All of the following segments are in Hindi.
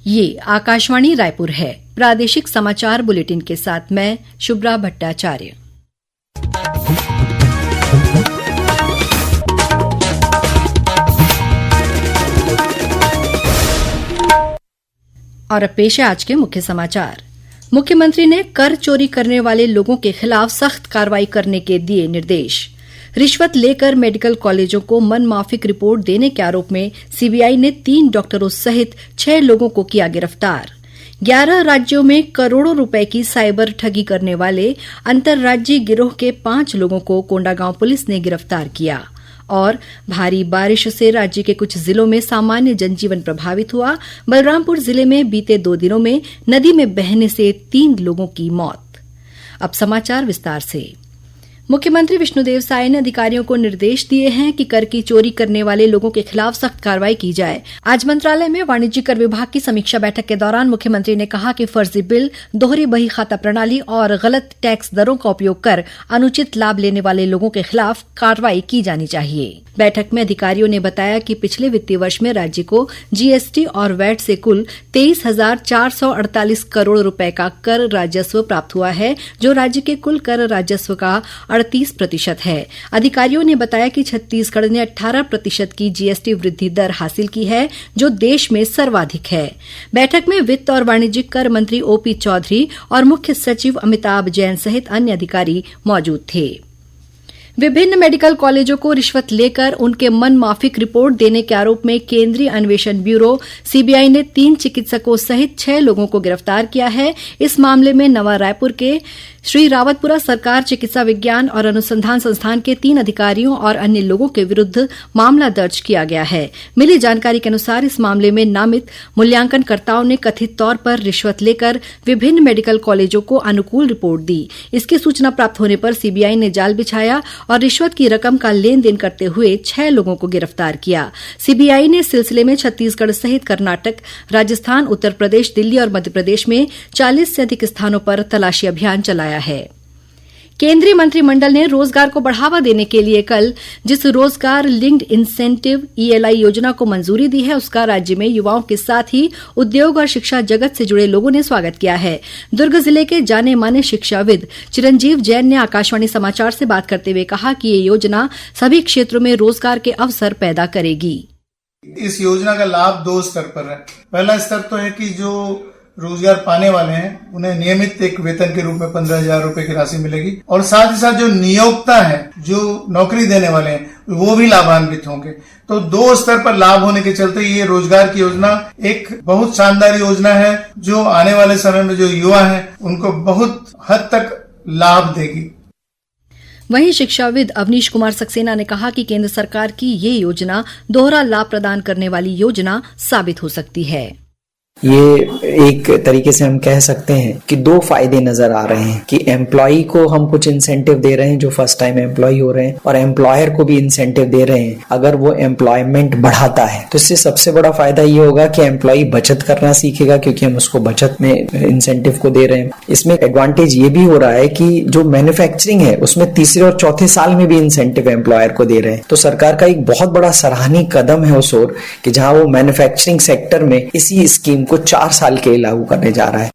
ये आकाशवाणी रायपुर है। प्रादेशिक समाचार बुलेटिन के साथ मैं शुभ्रा भट्टाचार्य। और अब पेश है आज के मुख्य समाचार। मुख्यमंत्री ने कर चोरी करने वाले लोगों के खिलाफ सख्त कार्रवाई करने के दिए निर्देश। रिश्वत लेकर मेडिकल कॉलेजों को मनमाफिक रिपोर्ट देने के आरोप में सीबीआई ने 3 डॉक्टरों सहित 6 लोगों को किया गिरफ्तार। 11 राज्यों में करोड़ों रुपए की साइबर ठगी करने वाले अंतर्राज्यीय गिरोह के 5 लोगों को कोंडागांव पुलिस ने गिरफ्तार किया। और भारी बारिश से राज्य के कुछ जिलों में सामान्य जनजीवन प्रभावित हुआ। बलरामपुर जिले में बीते 2 दिनों में नदी में बहने से 3 लोगों की मौत। अब समाचार विस्तार से। मुख्यमंत्री विष्णुदेव साय ने अधिकारियों को निर्देश दिए हैं कि कर की चोरी करने वाले लोगों के खिलाफ सख्त कार्रवाई की जाए। आज मंत्रालय में वाणिज्य कर विभाग की समीक्षा बैठक के दौरान मुख्यमंत्री ने कहा कि फर्जी बिल, दोहरी बही खाता प्रणाली और गलत टैक्स दरों का उपयोग कर अनुचित लाभ लेने वाले लोगों के खिलाफ कार्रवाई की जानी चाहिए। बैठक में अधिकारियों ने बताया कि पिछले वित्तीय वर्ष में राज्य को जीएसटी और वैट से कुल 23,448 करोड़ रुपए का कर राजस्व प्राप्त हुआ है, जो राज्य के कुल कर राजस्व का 38% है। अधिकारियों ने बताया कि छत्तीसगढ़ ने 18% की जीएसटी वृद्धि दर हासिल की है, जो देश में सर्वाधिक है। बैठक में वित्त और वाणिज्यिक कर मंत्री ओपी चौधरी और मुख्य सचिव अमिताभ जैन सहित अन्य अधिकारी मौजूद थे। विभिन्न मेडिकल कॉलेजों को रिश्वत लेकर उनके मनमाफिक रिपोर्ट देने के आरोप में केंद्रीय अन्वेषण ब्यूरो सीबीआई ने 3 चिकित्सकों सहित 6 लोगों को गिरफ्तार किया है। इस मामले में नवा रायपुर के श्री रावतपुरा सरकार चिकित्सा विज्ञान और अनुसंधान संस्थान के 3 अधिकारियों और अन्य लोगों के विरुद्ध मामला दर्ज किया गया है। मिली जानकारी के अनुसार इस मामले में नामित मूल्यांकनकर्ताओं ने कथित तौर पर रिश्वत लेकर विभिन्न मेडिकल कॉलेजों को अनुकूल रिपोर्ट दी। इसकी सूचना प्राप्त होने पर सीबीआई ने जाल बिछाया और रिश्वत की रकम का लेन देन करते हुए 6 लोगों को गिरफ्तार किया। सीबीआई ने इस सिलसिले में छत्तीसगढ़ सहित कर्नाटक, राजस्थान, उत्तर प्रदेश, दिल्ली और मध्य प्रदेश में 40 से अधिक स्थानों पर तलाशी अभियान चलाया है। केंद्रीय मंत्रिमंडल ने रोजगार को बढ़ावा देने के लिए कल जिस रोजगार लिंक्ड इंसेंटिव ईएलआई योजना को मंजूरी दी है, उसका राज्य में युवाओं के साथ ही उद्योग और शिक्षा जगत से जुड़े लोगों ने स्वागत किया है। दुर्ग जिले के जाने माने शिक्षाविद चिरंजीव जैन ने आकाशवाणी समाचार से बात करते हुए कहा कि ये योजना सभी क्षेत्रों में रोजगार के अवसर पैदा करेगी। इस योजना का लाभ 2 स्तर पर है। पहला स्तर तो है कि जो रोजगार पाने वाले हैं उन्हें नियमित एक वेतन के रूप में 15,000 रुपए की राशि मिलेगी और साथ ही साथ जो नियोक्ता है, जो नौकरी देने वाले हैं, वो भी लाभान्वित होंगे। तो 2 स्तर पर लाभ होने के चलते ये रोजगार की योजना एक बहुत शानदार योजना है, जो आने वाले समय में जो युवा है उनको बहुत हद तक लाभ देगी। वहीं शिक्षाविद अवनीश कुमार सक्सेना ने कहा कि केंद्र सरकार की ये योजना दोहरा लाभ प्रदान करने वाली योजना साबित हो सकती है। ये एक तरीके से हम कह सकते हैं कि 2 फायदे नजर आ रहे हैं कि एम्प्लॉय को हम कुछ इंसेंटिव दे रहे हैं जो फर्स्ट टाइम एम्प्लॉय हो रहे हैं, और एम्प्लॉयर को भी इंसेंटिव दे रहे हैं अगर वो एम्प्लॉयमेंट बढ़ाता है। तो इससे सबसे बड़ा फायदा ये होगा कि एम्प्लॉय बचत करना सीखेगा, क्योंकि हम उसको बचत में इंसेंटिव को दे रहे हैं। इसमें एडवांटेज ये भी हो रहा है कि जो मैन्युफैक्चरिंग है उसमें तीसरे और चौथे साल में भी इंसेंटिव एम्प्लॉयर को दे रहे हैं। तो सरकार का एक बहुत बड़ा सराहनीय कदम है उस ओर कि जहां वो मैन्युफैक्चरिंग सेक्टर में इसी स्कीम को 4 साल के लिए लागू करने जा रहा है।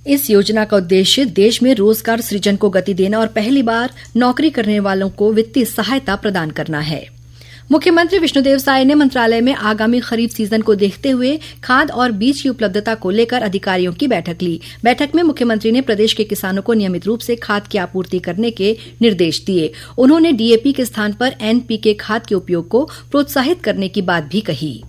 इस योजना का उद्देश्य देश में रोजगार सृजन को गति देना और पहली बार नौकरी करने वालों को वित्तीय सहायता प्रदान करना है। मुख्यमंत्री विष्णुदेव साय ने मंत्रालय में आगामी खरीफ सीजन को देखते हुए खाद और बीज की उपलब्धता को लेकर अधिकारियों की बैठक ली। बैठक में मुख्यमंत्री ने प्रदेश के किसानों को नियमित रूप से खाद की आपूर्ति करने के निर्देश दिए। उन्होंने डीएपी के स्थान पर एनपीके खाद के उपयोग को प्रोत्साहित करने की बात भी कही।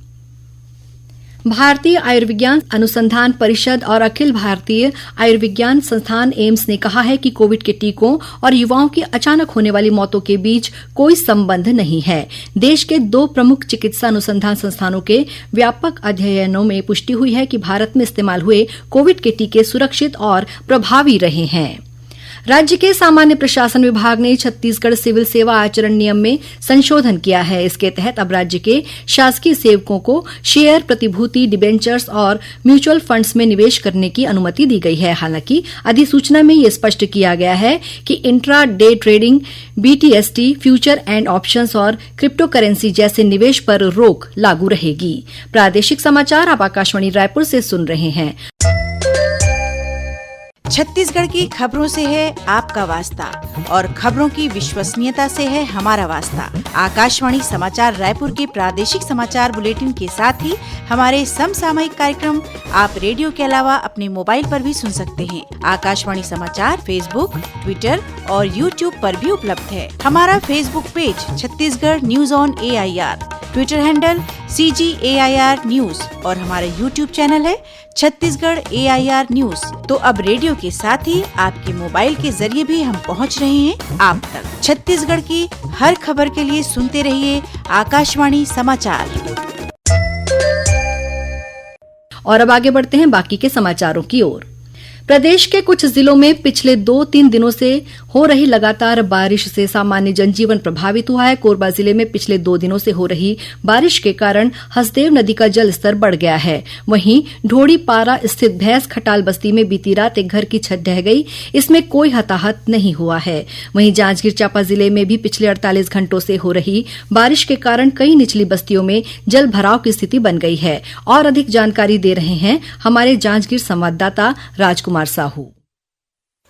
भारतीय आयुर्विज्ञान अनुसंधान परिषद और अखिल भारतीय आयुर्विज्ञान संस्थान एम्स ने कहा है कि कोविड के टीकों और युवाओं की अचानक होने वाली मौतों के बीच कोई संबंध नहीं है। देश के 2 प्रमुख चिकित्सा अनुसंधान संस्थानों के व्यापक अध्ययनों में पुष्टि हुई है कि भारत में इस्तेमाल हुए कोविड के टीके सुरक्षित और प्रभावी रहे हैं। राज्य के सामान्य प्रशासन विभाग ने छत्तीसगढ़ सिविल सेवा आचरण नियम में संशोधन किया है। इसके तहत अब राज्य के शासकीय सेवकों को शेयर, प्रतिभूति, डिबेंचर्स और म्यूचुअल फंड्स में निवेश करने की अनुमति दी गई है। हालांकि अधिसूचना में यह स्पष्ट किया गया है कि intra day trading, BTST, future and options और क्रिप्टो करेंसी जैसे निवेश पर रोक लागू रहेगी। प्रादेशिक समाचार आप आकाशवाणी रायपुर से सुन रहे हैं। छत्तीसगढ़ की खबरों से है आपका वास्ता और खबरों की विश्वसनीयता से है हमारा वास्ता। आकाशवाणी समाचार रायपुर के प्रादेशिक समाचार बुलेटिन के साथ ही हमारे समसामयिक कार्यक्रम आप रेडियो के अलावा अपने मोबाइल पर भी सुन सकते हैं। आकाशवाणी समाचार फेसबुक, ट्विटर और यूट्यूब पर भी उपलब्ध है। हमारा Facebook page Chhattisgarh news on AIR, Twitter handle CGAIR news और हमारा यूट्यूब चैनल है छत्तीसगढ़ AIR न्यूज। तो अब रेडियो के साथ ही आपके मोबाइल के जरिए भी हम पहुंच रहे हैं आप तक। छत्तीसगढ़ की हर खबर के लिए सुनते रहिए आकाशवाणी समाचार। और अब आगे बढ़ते हैं बाकी के समाचारों की ओर। प्रदेश के कुछ जिलों में पिछले 2-3 दिनों से हो रही लगातार बारिश से सामान्य जनजीवन प्रभावित हुआ है। कोरबा जिले में पिछले 2 दिनों से हो रही बारिश के कारण हसदेव नदी का जल स्तर बढ़ गया है। वहीं ढोड़ीपारा स्थित भैंस खटाल बस्ती में बीती रात एक घर की छत ढह गई। इसमें कोई हताहत नहीं हुआ है। वहीं जांजगीर चांपा जिले में भी पिछले 48 घंटों से हो रही बारिश के कारण कई निचली बस्तियों में जल भराव की स्थिति बन गई है। और अधिक जानकारी दे रहे हैं हमारे जांजगीर संवाददाता राजकुमार साहू।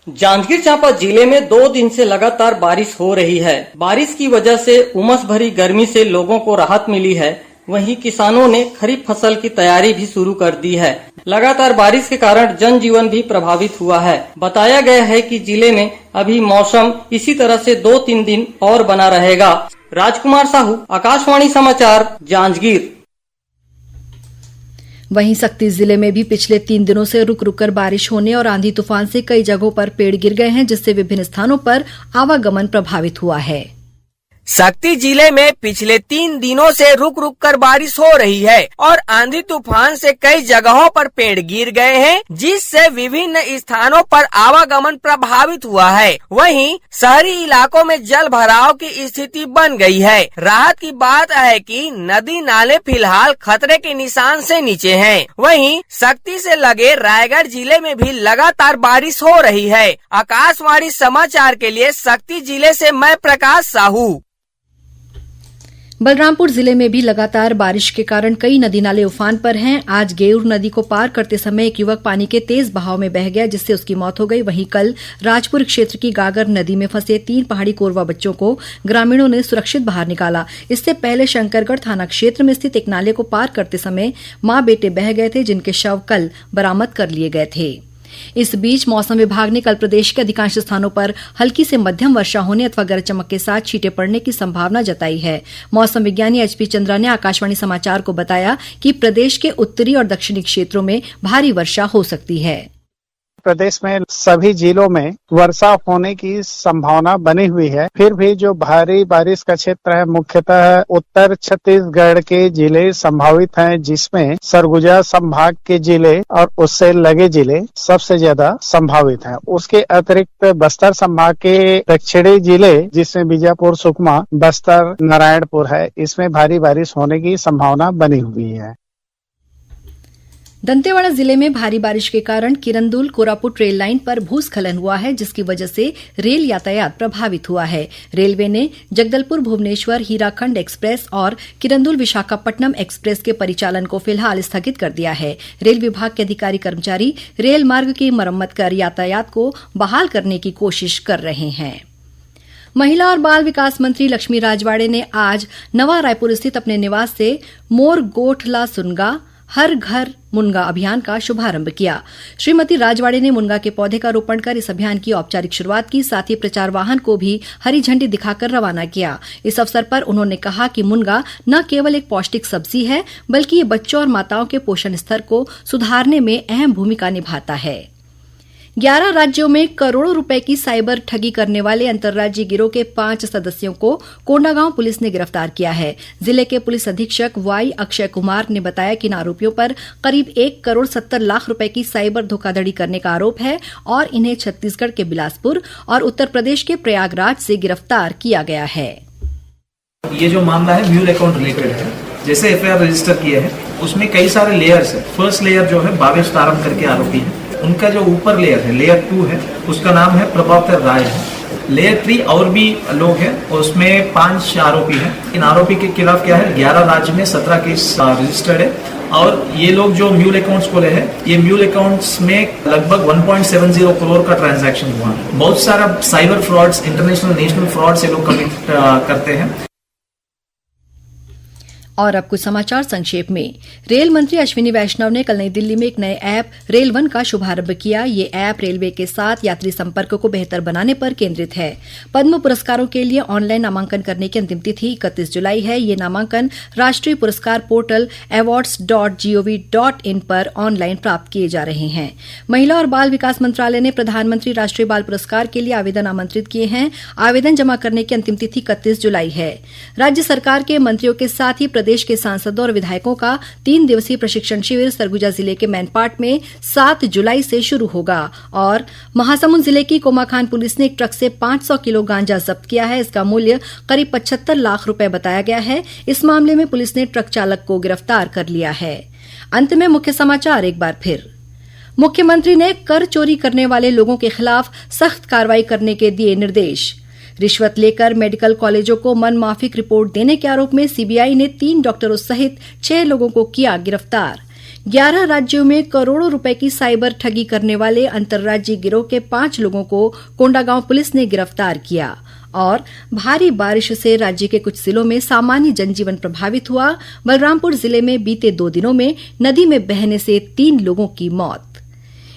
जांजगीर चांपा जिले में 2 दिन से लगातार बारिश हो रही है। बारिश की वजह से उमस भरी गर्मी से लोगों को राहत मिली है। वहीं किसानों ने खरीफ फसल की तैयारी भी शुरू कर दी है। लगातार बारिश के कारण जनजीवन भी प्रभावित हुआ है। बताया गया है कि जिले में अभी मौसम इसी तरह से 2-3 दिन और बना रहेगा। राजकुमार साहू, आकाशवाणी समाचार, जांजगीर। वहीं सक्ती जिले में भी पिछले 3 दिनों से रुक रुक कर बारिश होने और आंधी तूफान से कई जगहों पर पेड़ गिर गए हैं, जिससे विभिन्न स्थानों पर आवागमन प्रभावित हुआ है। सक्ती जिले में पिछले 3 दिनों से रुक रुक कर बारिश हो रही है और आंधी तूफान से कई जगहों पर पेड़ गिर गए हैं, जिससे विभिन्न स्थानों पर आवागमन प्रभावित हुआ है। वहीं शहरी इलाकों में जल भराव की स्थिति बन गई है। राहत की बात है कि नदी नाले फिलहाल खतरे के निशान से नीचे हैं। वहीं सक्ती से लगे रायगढ़ जिले में भी लगातार बारिश हो रही है। आकाशवाणी समाचार के लिए सक्ती जिले से मैं प्रकाश साहू। बलरामपुर जिले में भी लगातार बारिश के कारण कई नदी नाले उफान पर हैं। आज गेऊर नदी को पार करते समय एक युवक पानी के तेज बहाव में बह गया, जिससे उसकी मौत हो गई। वहीं कल राजपुर क्षेत्र की गागर नदी में फंसे 3 पहाड़ी कोरवा बच्चों को ग्रामीणों ने सुरक्षित बाहर निकाला। इससे पहले शंकरगढ़ थाना क्षेत्र में स्थित एक नाले को पार करते समय मां बेटे बह गए थे, जिनके शव कल बरामद कर लिए गए थे। इस बीच मौसम विभाग ने कल प्रदेश के अधिकांश स्थानों पर हल्की से मध्यम वर्षा होने अथवा गरज चमक के साथ छींटे पड़ने की संभावना जताई है। मौसम विज्ञानी HP चंद्रा ने आकाशवाणी समाचार को बताया कि प्रदेश के उत्तरी और दक्षिणी क्षेत्रों में भारी वर्षा हो सकती है। प्रदेश में सभी जिलों में वर्षा होने की संभावना बनी हुई है। फिर भी जो भारी बारिश का क्षेत्र है मुख्यतः उत्तर छत्तीसगढ़ के जिले संभावित हैं, जिसमें सरगुजा संभाग के जिले और उससे लगे जिले सबसे ज्यादा संभावित हैं। उसके अतिरिक्त बस्तर संभाग के दक्षिणी जिले, जिसमें बीजापुर, सुकमा, बस्तर, नारायणपुर है, इसमें भारी बारिश होने की संभावना बनी हुई है। दंतेवाड़ा जिले में भारी बारिश के कारण किरंदुल कोरापुट रेल लाइन पर भूस्खलन हुआ है, जिसकी वजह से रेल यातायात प्रभावित हुआ है। रेलवे ने जगदलपुर भुवनेश्वर हीराखंड एक्सप्रेस और किरंदुल विशाखापट्टनम एक्सप्रेस के परिचालन को फिलहाल स्थगित कर दिया है। रेल विभाग के अधिकारी कर्मचारी रेल मार्ग की मरम्मत कर यातायात को बहाल करने की कोशिश कर रहे हैं। महिला और बाल विकास मंत्री लक्ष्मी राजवाड़े ने आज नवा रायपुर स्थित अपने निवास से मोर गोठला सुनगा हर घर मुनगा अभियान का शुभारंभ किया। श्रीमती राजवाड़े ने मुनगा के पौधे का रोपण कर इस अभियान की औपचारिक शुरुआत की। साथ ही प्रचार वाहन को भी हरी झंडी दिखाकर रवाना किया। इस अवसर पर उन्होंने कहा कि मुनगा न केवल एक पौष्टिक सब्जी है, बल्कि ये बच्चों और माताओं के पोषण स्तर को सुधारने में अहम भूमिका निभाता है। 11 राज्यों में करोड़ों रुपए की साइबर ठगी करने वाले अंतर्राज्यीय गिरोह के 5 सदस्यों को कोंडागांव पुलिस ने गिरफ्तार किया है। जिले के पुलिस अधीक्षक वाई अक्षय कुमार ने बताया कि इन आरोपियों पर करीब 1 करोड़ 70 लाख रुपए की साइबर धोखाधड़ी करने का आरोप है और इन्हें छत्तीसगढ़ के बिलासपुर और उत्तर प्रदेश के प्रयागराज से गिरफ्तार किया गया है। ये जो मामला है म्यूल अकाउंट रिलेटेड है। जैसे एफआईआर रजिस्टर किए हैं उसमें कई सारे लेयर्स है। फर्स्ट लेयर जो है भावेश तारम करके आरोपी है। उनका जो ऊपर लेयर है, लेयर 2 है, उसका नाम है प्रभाकर राय है। लेयर 3 और भी लोग हैं, उसमें 5 आरोपी हैं। इन आरोपी के खिलाफ क्या है, 11 राज्य में 17 केस रजिस्टर्ड है। और ये लोग जो म्यूल अकाउंट्स खोले हैं, ये म्यूल अकाउंट्स में लगभग 1.70 करोड़ का ट्रांजैक्शन हुआ। बहुत सारा cyber frauds, international national frauds ये लोग कमिट करते हैं। और अब कुछ समाचार संक्षेप में। रेल मंत्री अश्विनी वैष्णव ने कल नई दिल्ली में एक नए ऐप रेल वन का शुभारंभ किया। ये ऐप रेलवे के साथ यात्री संपर्क को बेहतर बनाने पर केंद्रित है। पद्म पुरस्कारों के लिए ऑनलाइन नामांकन करने की अंतिम तिथि 31 जुलाई है। ये नामांकन राष्ट्रीय पुरस्कार पोर्टल awards.gov.in पर ऑनलाइन प्राप्त किए जा रहे हैं। महिला और बाल विकास मंत्रालय ने प्रधानमंत्री राष्ट्रीय बाल पुरस्कार के लिए आवेदन आमंत्रित किए हैं। आवेदन जमा करने की अंतिम तिथि 31 जुलाई है। राज्य सरकार के मंत्रियों के साथ ही प्रदेश के सांसदों और विधायकों का 3 दिवसीय प्रशिक्षण शिविर सरगुजा जिले के मैनपाट में 7 जुलाई से शुरू होगा। और महासमुंद जिले की कोमाखान पुलिस ने एक ट्रक से 500 किलो गांजा जब्त किया है। इसका मूल्य करीब 75 लाख रुपए बताया गया है। इस मामले में पुलिस ने ट्रक चालक को गिरफ्तार कर लिया है। अंत में मुख्य समाचार एक बार फिर। मुख्यमंत्री ने कर चोरी करने वाले लोगों के खिलाफ सख्त कार्रवाई करने के दिए निर्देश। रिश्वत लेकर मेडिकल कॉलेजों को मनमाफिक रिपोर्ट देने के आरोप में सीबीआई ने 3 डॉक्टरों सहित 6 लोगों को किया गिरफ्तार। 11 राज्यों में करोड़ों रुपए की साइबर ठगी करने वाले अंतर्राज्यीय गिरोह के 5 लोगों को कोंडागांव पुलिस ने गिरफ्तार किया। और भारी बारिश से राज्य के कुछ जिलों में सामान्य जनजीवन प्रभावित हुआ। बलरामपुर जिले में बीते 2 दिनों में नदी में बहने से 3 लोगों की मौत।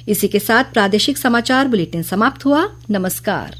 इसी के साथ प्रादेशिक समाचार बुलेटिन समाप्त हुआ। नमस्कार।